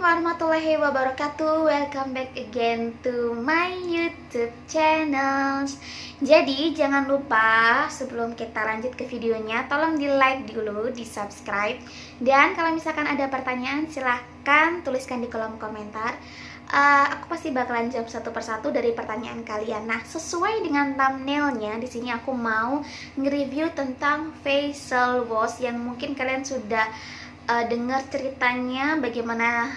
Assalamualaikum warahmatullahi wabarakatuh. Welcome back again to my YouTube channel. Jadi jangan lupa sebelum kita lanjut ke videonya, tolong di like dulu, di subscribe. Dan kalau misalkan ada pertanyaan silahkan tuliskan di kolom komentar. Aku pasti bakalan jawab satu persatu dari pertanyaan kalian. Nah, sesuai dengan thumbnailnya, di sini aku mau nge-review tentang facial wash yang mungkin kalian sudah dengar ceritanya bagaimana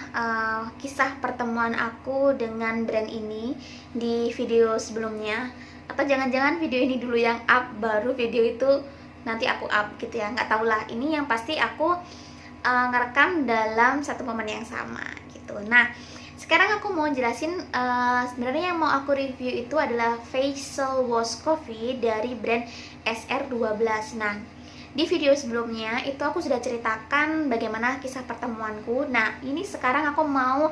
kisah pertemuan aku dengan brand ini di video sebelumnya, atau jangan-jangan video ini dulu yang up baru video itu nanti aku up gitu ya, nggak tahulah. Ini yang pasti aku ngerekam dalam satu momen yang sama gitu. Nah, sekarang aku mau jelasin sebenarnya yang mau aku review itu adalah facial wash coffee dari brand SR12. Nah, di video sebelumnya itu aku sudah ceritakan bagaimana kisah pertemuanku. Nah, ini sekarang aku mau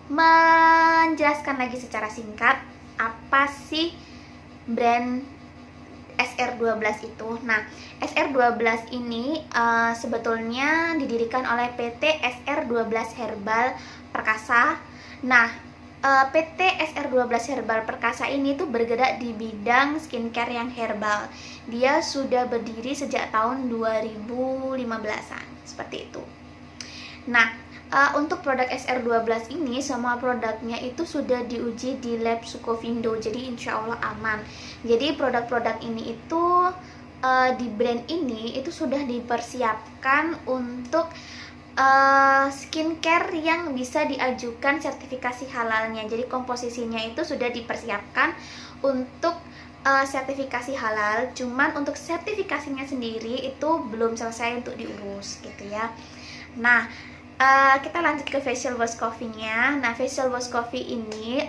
menjelaskan lagi secara singkat apa sih brand SR12 itu. Nah, SR12 ini sebetulnya didirikan oleh PT SR12 Herbal Perkasa. Nah, PT SR12 Herbal Perkasa ini tuh bergerak di bidang skincare yang herbal. Dia sudah berdiri sejak tahun 2015-an, seperti itu. Nah, untuk produk SR12 ini, semua produknya itu sudah diuji di lab Sukovindo, jadi insya Allah aman. Jadi produk-produk ini itu di brand ini itu sudah dipersiapkan untuk skincare yang bisa diajukan sertifikasi halalnya. Jadi komposisinya itu sudah dipersiapkan untuk sertifikasi halal. Cuman untuk sertifikasinya sendiri itu belum selesai untuk diurus gitu ya. Nah, kita lanjut ke facial wash coffee-nya. Nah, facial wash coffee ini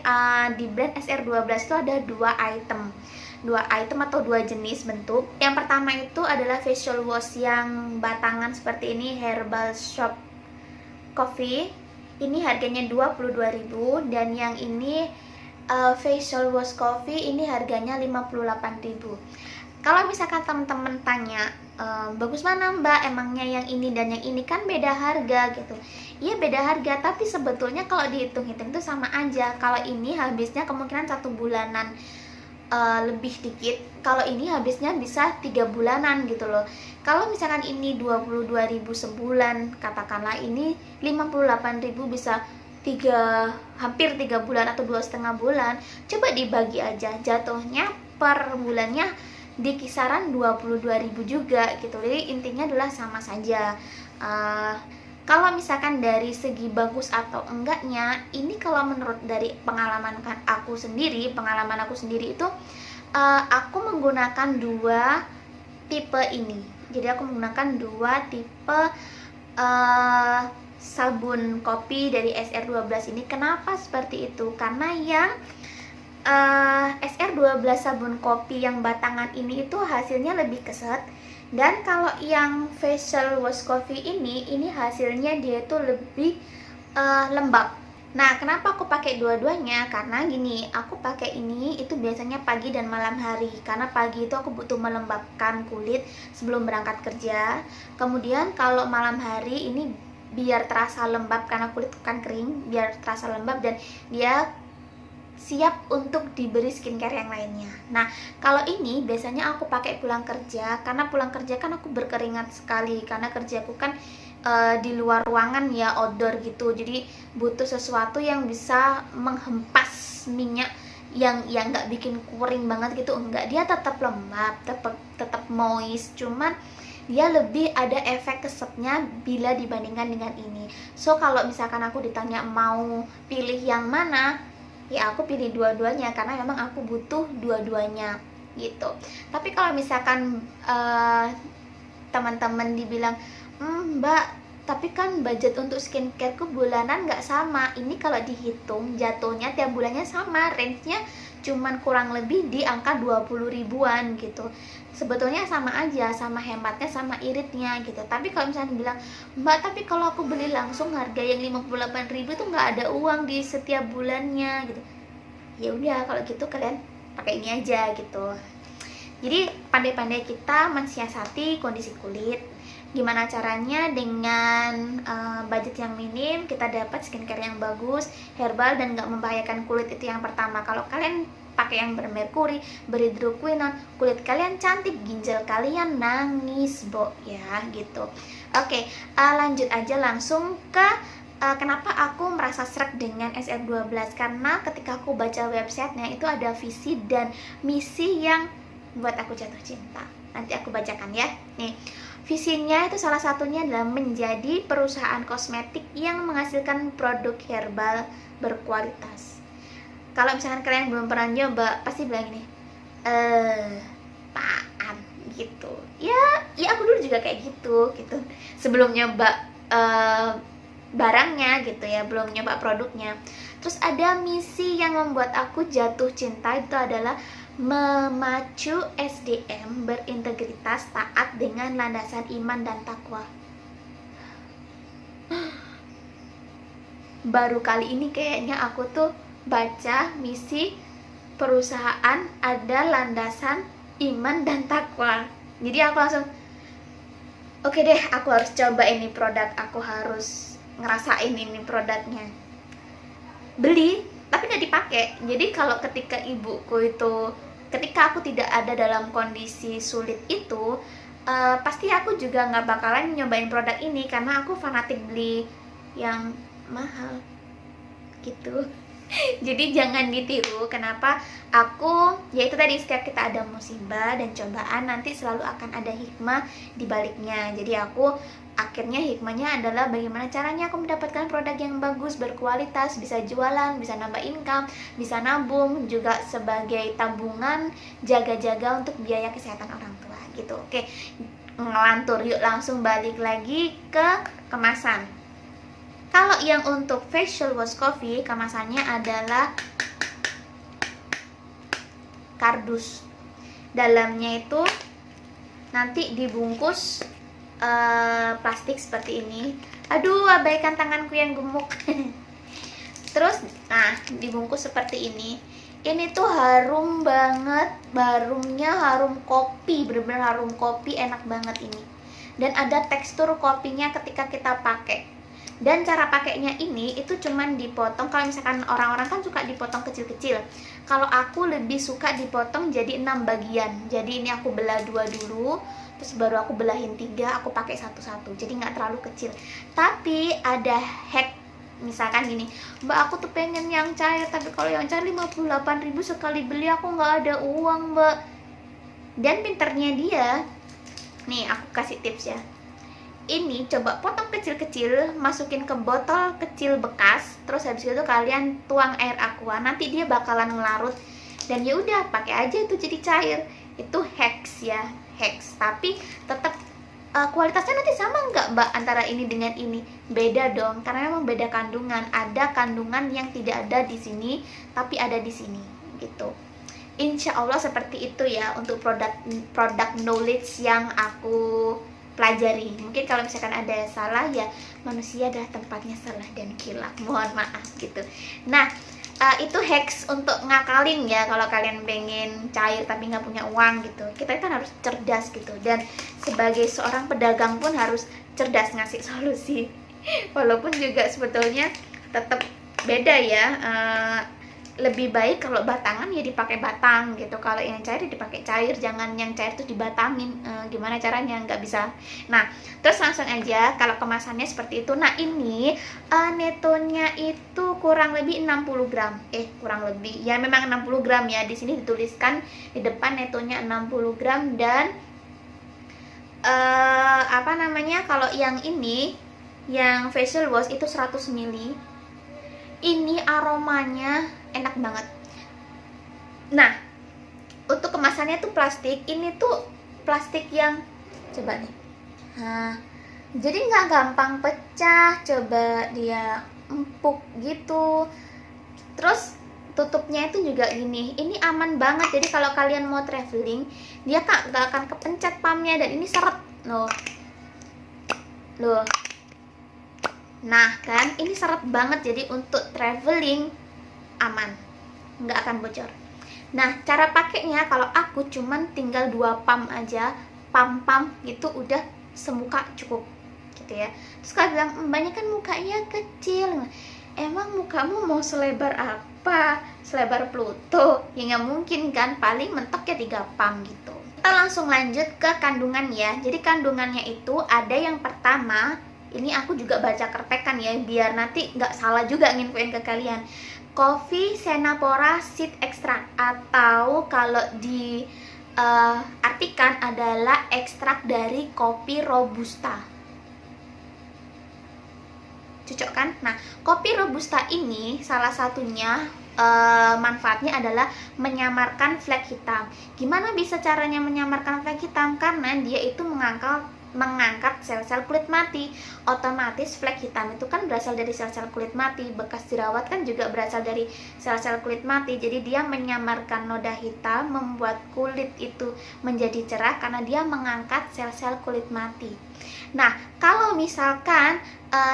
di brand SR12 itu ada dua item atau dua jenis bentuk. Yang pertama itu adalah facial wash yang batangan seperti ini, Herbal Shop Coffee. Ini harganya 22.000, dan yang ini facial wash coffee ini harganya 58.000. Kalau misalkan teman-teman tanya, bagus mana Mbak, emangnya yang ini dan yang ini kan beda harga gitu. Iya beda harga, tapi sebetulnya kalau dihitung-hitung itu sama aja. Kalau ini habisnya kemungkinan 1 bulanan lebih dikit, kalau ini habisnya bisa 3 bulanan gitu loh. Kalau misalkan ini 22.000 sebulan, katakanlah ini 58.000 bisa hampir 3 bulan atau 2,5 bulan. Coba dibagi aja, jatuhnya per bulannya di kisaran 22.000 juga gitu. Jadi intinya adalah sama saja. Kalau misalkan dari segi bagus atau enggaknya, ini kalau menurut dari pengalaman aku sendiri itu aku menggunakan dua tipe ini. Jadi aku menggunakan dua tipe sabun kopi dari SR12 ini. Kenapa seperti itu? Karena yang SR12 sabun kopi yang batangan ini itu hasilnya lebih keset. Dan kalau yang facial wash coffee ini hasilnya dia itu lebih lembab. Nah, kenapa aku pakai dua-duanya? Karena gini, aku pakai ini itu biasanya pagi dan malam hari. Karena pagi itu aku butuh melembabkan kulit sebelum berangkat kerja. Kemudian kalau malam hari ini biar terasa lembab, karena kulit kan kering, biar terasa lembab dan dia siap untuk diberi skincare yang lainnya. Nah, kalau ini biasanya aku pakai pulang kerja, karena pulang kerja kan aku berkeringat sekali, karena kerjaku kan di luar ruangan ya, outdoor gitu. Jadi butuh sesuatu yang bisa menghempas minyak yang nggak bikin kering banget gitu, enggak. Dia tetap lembab, tetap moist, cuman dia lebih ada efek kesetnya bila dibandingkan dengan ini. So, kalau misalkan aku ditanya mau pilih yang mana, ya aku pilih dua-duanya karena memang aku butuh dua-duanya gitu. Tapi kalau misalkan teman-teman dibilang, Mbak, tapi kan budget untuk skincareku bulanan nggak sama. Ini kalau dihitung jatuhnya tiap bulannya sama, range-nya cuman kurang lebih di angka 20 ribuan gitu. Sebetulnya sama aja, sama hematnya, sama iritnya gitu. Tapi kalau misalnya bilang, Mbak, tapi kalau aku beli langsung harga yang 58.000 tuh nggak ada uang di setiap bulannya gitu. Ya udah, kalau gitu kalian pakai ini aja gitu. Jadi pandai-pandai kita mensiasati kondisi kulit Gimana caranya dengan budget yang minim kita dapat skincare yang bagus, herbal, dan gak membahayakan kulit. Itu yang pertama. Kalau kalian pakai yang bermerkuri, berhidroquinone, kulit kalian cantik, ginjal kalian nangis, Bo, ya gitu. Oke, lanjut aja langsung ke kenapa aku merasa sreg dengan SF12. Karena ketika aku baca websitenya itu ada visi dan misi yang buat aku jatuh cinta. Nanti aku bacakan ya. Nih, visinya itu salah satunya adalah menjadi perusahaan kosmetik yang menghasilkan produk herbal berkualitas. Kalau misalkan kalian belum pernah nyoba, pasti bilang gini, apaan gitu. Ya aku dulu juga kayak gitu. Sebelum nyoba barangnya gitu ya, belum nyoba produknya. Terus ada misi yang membuat aku jatuh cinta, itu adalah memacu SDM berintegritas taat dengan landasan iman dan takwa. Baru kali ini kayaknya aku tuh baca misi perusahaan ada landasan iman dan takwa. Jadi aku langsung oke deh, aku harus coba ini produk, aku harus ngerasain ini produknya. Beli tapi nggak dipakai. Jadi kalau ketika ibuku itu, ketika aku tidak ada dalam kondisi sulit itu, pasti aku juga nggak bakalan nyobain produk ini karena aku fanatik beli yang mahal gitu. Jadi jangan ditiru. Kenapa aku, yaitu tadi, setiap kita ada musibah dan cobaan nanti selalu akan ada hikmah di baliknya. Jadi aku akhirnya hikmahnya adalah bagaimana caranya aku mendapatkan produk yang bagus, berkualitas, bisa jualan, bisa nambah income, bisa nabung, juga sebagai tabungan, jaga-jaga untuk biaya kesehatan orang tua gitu. Oke, ngelantur, yuk langsung balik lagi ke kemasan. Kalau yang untuk facial wash coffee, kemasannya adalah kardus. Dalamnya itu nanti dibungkus plastik seperti ini. Aduh, abaikan tanganku yang gemuk. Terus, nah, dibungkus seperti ini. Ini tuh harum banget, harumnya harum kopi, bener-bener harum kopi, enak banget ini. Dan ada tekstur kopinya ketika kita pakai. Dan cara pakainya ini itu cuman dipotong. Kalau misalkan orang-orang kan suka dipotong kecil-kecil, kalau aku lebih suka dipotong jadi 6 bagian. Jadi ini aku belah 2 dulu, terus baru aku belahin 3, aku pakai satu-satu, jadi nggak terlalu kecil. Tapi ada hack, misalkan gini, Mbak aku tuh pengen yang cair, tapi kalau yang cair 58.000 sekali beli, aku nggak ada uang, Mbak. Dan pinternya dia, nih aku kasih tips ya. Ini coba potong kecil-kecil, masukin ke botol kecil bekas, terus habis itu kalian tuang air aqua, nanti dia bakalan ngelarut, dan ya udah pakai aja itu jadi cair. Itu hacks ya, hacks. Tapi tetap kualitasnya nanti sama nggak, Mbak, antara ini dengan ini? Beda dong, karena memang beda kandungan. Ada kandungan yang tidak ada di sini, tapi ada di sini gitu. Insya Allah seperti itu ya untuk produk knowledge yang aku pelajari. Mungkin kalau misalkan ada salah, ya manusia adalah tempatnya salah dan kilaf, mohon maaf gitu. Nah, itu hacks untuk ngakalin ya kalau kalian pengen cair tapi nggak punya uang gitu. Kita kan harus cerdas gitu, dan sebagai seorang pedagang pun harus cerdas ngasih solusi. Walaupun juga sebetulnya tetap beda ya, lebih baik kalau batangan ya dipakai batang gitu, kalau yang cair dipakai cair, jangan yang cair tuh dibatangin. Gimana caranya? Nggak bisa. Nah, terus langsung aja kalau kemasannya seperti itu. Nah, ini netonya itu kurang lebih 60 gram. Kurang lebih ya, memang 60 gram ya, di sini dituliskan di depan netonya 60 gram. Dan apa namanya, kalau yang ini, yang facial wash itu 100 ml. Ini aromanya enak banget. Nah, untuk kemasannya tuh plastik. Ini tuh plastik yang, coba nih, jadi nggak gampang pecah. Coba dia empuk gitu. Terus tutupnya itu juga gini, ini aman banget. Jadi kalau kalian mau traveling, dia nggak akan kepencet pumpnya, dan ini seret loh. Nah kan, ini seret banget, jadi untuk traveling aman, nggak akan bocor. Nah, cara pakainya kalau aku cuman tinggal 2 pump aja, pump gitu udah semuka cukup gitu ya. Terus Kak bilang, mbaknya kan mukanya kecil, emang mukamu mau selebar apa? Selebar Pluto? Ya nggak mungkin kan, paling mentok ya 3 pam gitu. Kita langsung lanjut ke kandungan ya. Jadi kandungannya itu ada yang pertama, ini aku juga baca kerpekan ya, biar nanti nggak salah juga nginfoin ke kalian. Coffee Scenapora Seed Extract, atau kalau di artikan adalah ekstrak dari kopi Robusta. Cocok kan? Nah, kopi Robusta ini salah satunya manfaatnya adalah menyamarkan flek hitam. Gimana bisa caranya menyamarkan flek hitam? Karena dia itu mengangkat sel-sel kulit mati. Otomatis flek hitam itu kan berasal dari sel-sel kulit mati. Bekas jerawat kan juga berasal dari sel-sel kulit mati. Jadi dia menyamarkan noda hitam, membuat kulit itu menjadi cerah karena dia mengangkat sel-sel kulit mati. Nah, kalau misalkan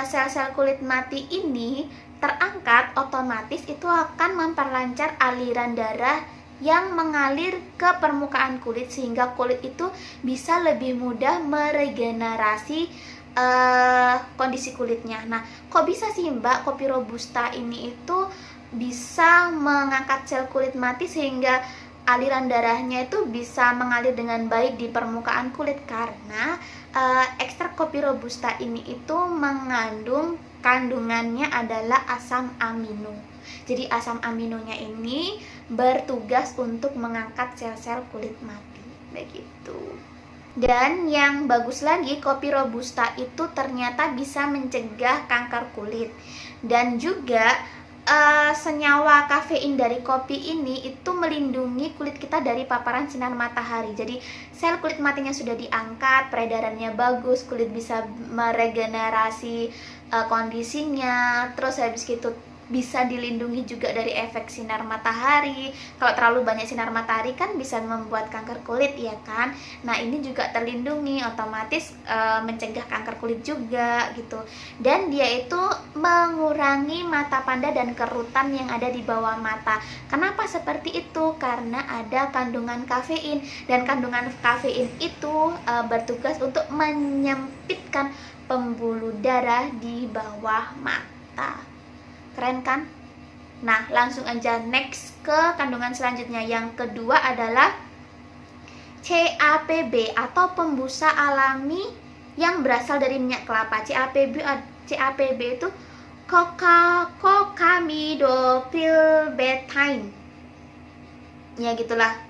sel-sel kulit mati ini terangkat, otomatis itu akan memperlancar aliran darah yang mengalir ke permukaan kulit, sehingga kulit itu bisa lebih mudah meregenerasi kondisi kulitnya. Nah, kok bisa sih mbak kopi Robusta ini itu bisa mengangkat sel kulit mati sehingga aliran darahnya itu bisa mengalir dengan baik di permukaan kulit? Karena ekstrak kopi Robusta ini itu mengandung, kandungannya adalah asam amino. Jadi asam aminonya ini bertugas untuk mengangkat sel-sel kulit mati, begitu. Dan yang bagus lagi, kopi Robusta itu ternyata bisa mencegah kanker kulit. Dan juga senyawa kafein dari kopi ini itu melindungi kulit kita dari paparan sinar matahari. Jadi sel kulit matinya sudah diangkat, peredarannya bagus, kulit bisa meregenerasi kondisinya. Terus habis gitu bisa dilindungi juga dari efek sinar matahari. Kalau terlalu banyak sinar matahari kan bisa membuat kanker kulit ya kan. Nah ini juga terlindungi, otomatis mencegah kanker kulit juga gitu. Dan dia itu mengurangi mata panda dan kerutan yang ada di bawah mata. Kenapa seperti itu? Karena ada kandungan kafein, dan kandungan kafein itu bertugas untuk menyempitkan pembuluh darah di bawah mata. Keren kan? Nah, langsung aja next ke kandungan selanjutnya. Yang kedua adalah CAPB atau pembusa alami yang berasal dari minyak kelapa. CAPB itu cocamidoprilbetaine. Ya gitulah.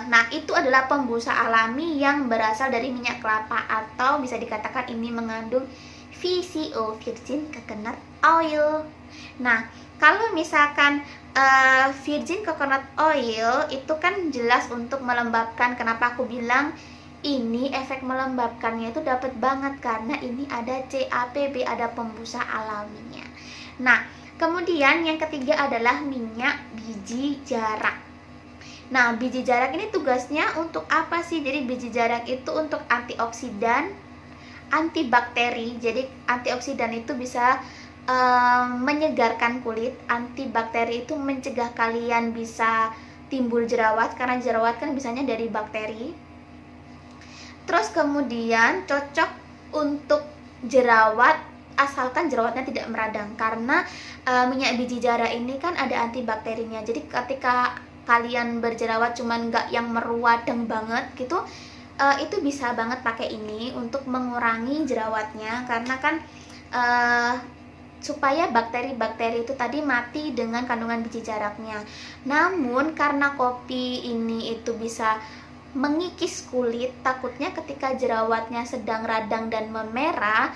Nah, itu adalah pembusa alami yang berasal dari minyak kelapa, atau bisa dikatakan ini mengandung VCO, Virgin Coconut Oil. Nah, kalau misalkan Virgin Coconut Oil itu kan jelas untuk melembabkan. Kenapa aku bilang ini efek melembabkannya itu dapat banget? Karena ini ada CAPB, ada pembusa alaminya. Nah, kemudian yang ketiga adalah minyak biji jarak. Nah, biji jarak ini tugasnya untuk apa sih? Jadi biji jarak itu untuk antioksidan, antibakteri. Jadi antioksidan itu bisa menyegarkan kulit, antibakteri itu mencegah kalian bisa timbul jerawat, karena jerawat kan bisanya dari bakteri. Terus kemudian cocok untuk jerawat asalkan jerawatnya tidak meradang, karena minyak biji jarak ini kan ada antibakterinya. Jadi ketika kalian berjerawat cuman nggak yang meruadeng banget gitu, itu bisa banget pakai ini untuk mengurangi jerawatnya, karena kan supaya bakteri-bakteri itu tadi mati dengan kandungan biji jaraknya. Namun karena kopi ini itu bisa mengikis kulit, takutnya ketika jerawatnya sedang radang dan memerah,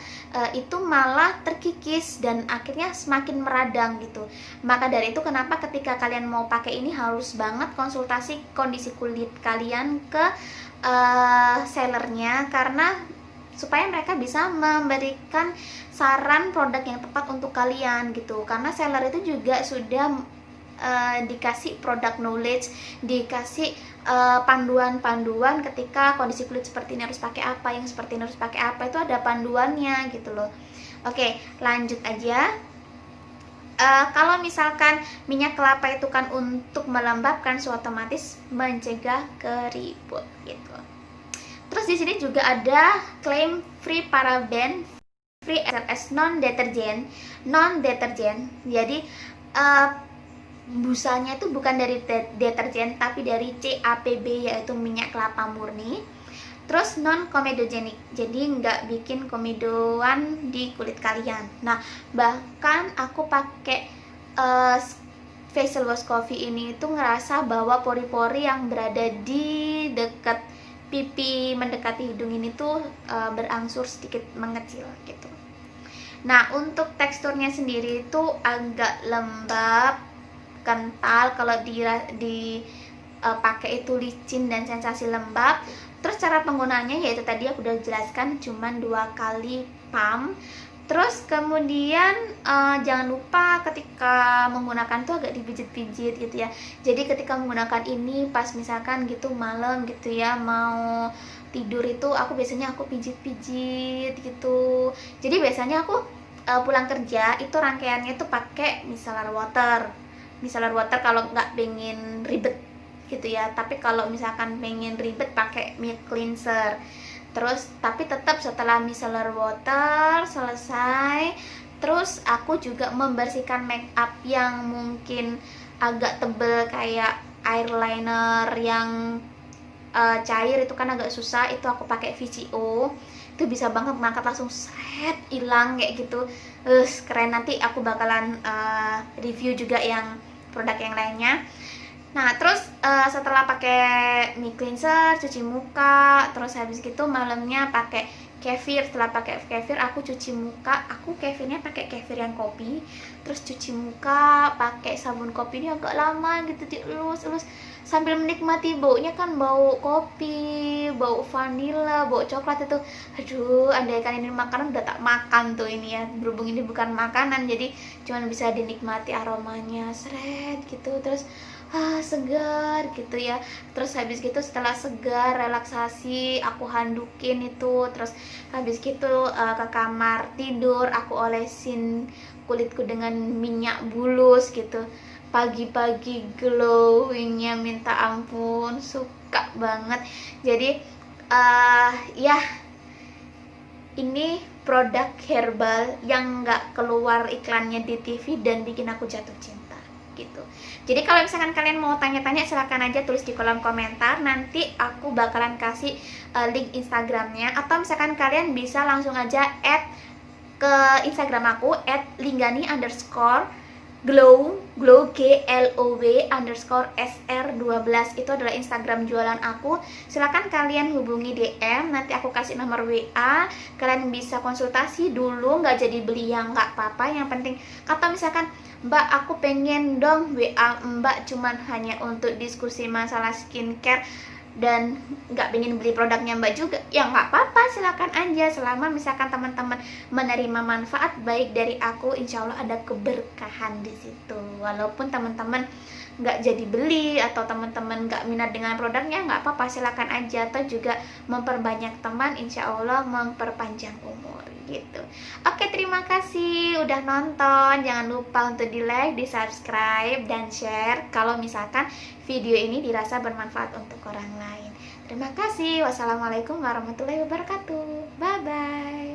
itu malah terkikis dan akhirnya semakin meradang gitu. Maka dari itu kenapa ketika kalian mau pakai ini harus banget konsultasi kondisi kulit kalian ke sellernya, karena supaya mereka bisa memberikan saran produk yang tepat untuk kalian gitu. Karena seller itu juga sudah dikasih produk knowledge, dikasih panduan-panduan ketika kondisi kulit seperti ini harus pakai apa, yang seperti ini harus pakai apa, itu ada panduannya gitu loh. Oke, lanjut aja. Kalau misalkan minyak kelapa itu kan untuk melembabkan, so otomatis mencegah keriput gitu. Terus di sini juga ada claim free paraben, free SLS non deterjen. Jadi busanya itu bukan dari deterjen tapi dari CAPB, yaitu minyak kelapa murni. Terus non komedogenik, jadi nggak bikin komedoan di kulit kalian. Nah, bahkan aku pakai facial wash coffee ini tuh ngerasa bahwa pori-pori yang berada di dekat pipi mendekati hidung ini tuh berangsur sedikit mengecil gitu. Nah, untuk teksturnya sendiri itu agak lembab, kental. Kalau pakai itu licin dan sensasi lembab. Terus cara penggunaannya yaitu tadi aku udah jelaskan, cuman 2 kali pump. Terus kemudian jangan lupa ketika menggunakan tuh agak dipijit-pijit gitu ya. Jadi ketika menggunakan ini pas misalkan gitu malam gitu ya, mau tidur itu biasanya aku pijit-pijit gitu. Jadi biasanya aku pulang kerja itu rangkaiannya tuh pakai micellar water kalau nggak pengen ribet gitu ya. Tapi kalau misalkan pengen ribet pakai milk cleanser. Terus tapi tetap setelah micellar water selesai, terus aku juga membersihkan make up yang mungkin agak tebel kayak eyeliner yang cair itu kan agak susah, itu aku pakai VCO. Itu bisa banget mengangkat langsung seret hilang kayak gitu. Keren. Nanti aku bakalan review juga yang produk yang lainnya. Nah, terus setelah pakai milk cleanser, cuci muka, terus habis gitu malamnya pakai kefir. Setelah pakai kefir aku cuci muka. Aku kefirnya pakai kefir yang kopi. Terus cuci muka pakai sabun kopi ini agak lama gitu, dielus-elus sambil menikmati baunya kan, bau kopi, bau vanila, bau coklat itu. Aduh, andaikan ini makanan udah tak makan tuh ini ya. Berhubung ini bukan makanan, jadi cuma bisa dinikmati aromanya seret gitu. Terus segar gitu ya. Terus habis gitu setelah segar, relaksasi, aku handukin itu. Terus habis gitu ke kamar tidur, aku olesin kulitku dengan minyak bulus gitu. Pagi-pagi glowingnya minta ampun, suka banget. Jadi ya ini produk herbal yang nggak keluar iklannya di TV dan bikin aku jatuh cinta gitu. Jadi kalau misalkan kalian mau tanya-tanya silahkan aja tulis di kolom komentar, nanti aku bakalan kasih link Instagramnya. Atau misalkan kalian bisa langsung aja add ke Instagram aku @linggani_glow GLOW_SR12. itu adalah Instagram jualan aku. Silakan kalian hubungi DM, nanti aku kasih nomor WA. Kalian bisa konsultasi dulu, nggak jadi beli yang nggak apa-apa. Yang penting kata misalkan, Mbak aku pengen dong WA Mbak cuman hanya untuk diskusi masalah skincare dan nggak pengen beli produknya Mbak juga, ya nggak apa-apa, silakan aja. Selama misalkan teman-teman menerima manfaat baik dari aku, insya Allah ada keberkahan di situ. Walaupun teman-teman nggak jadi beli atau teman-teman nggak minat dengan produknya, nggak apa-apa, silakan aja. Atau juga memperbanyak teman, insya Allah memperpanjang umur gitu. Oke, terima kasih udah nonton. Jangan lupa untuk di like, di subscribe, dan share kalau misalkan video ini dirasa bermanfaat untuk orang lain. Terima kasih. Wassalamualaikum warahmatullahi wabarakatuh. Bye bye.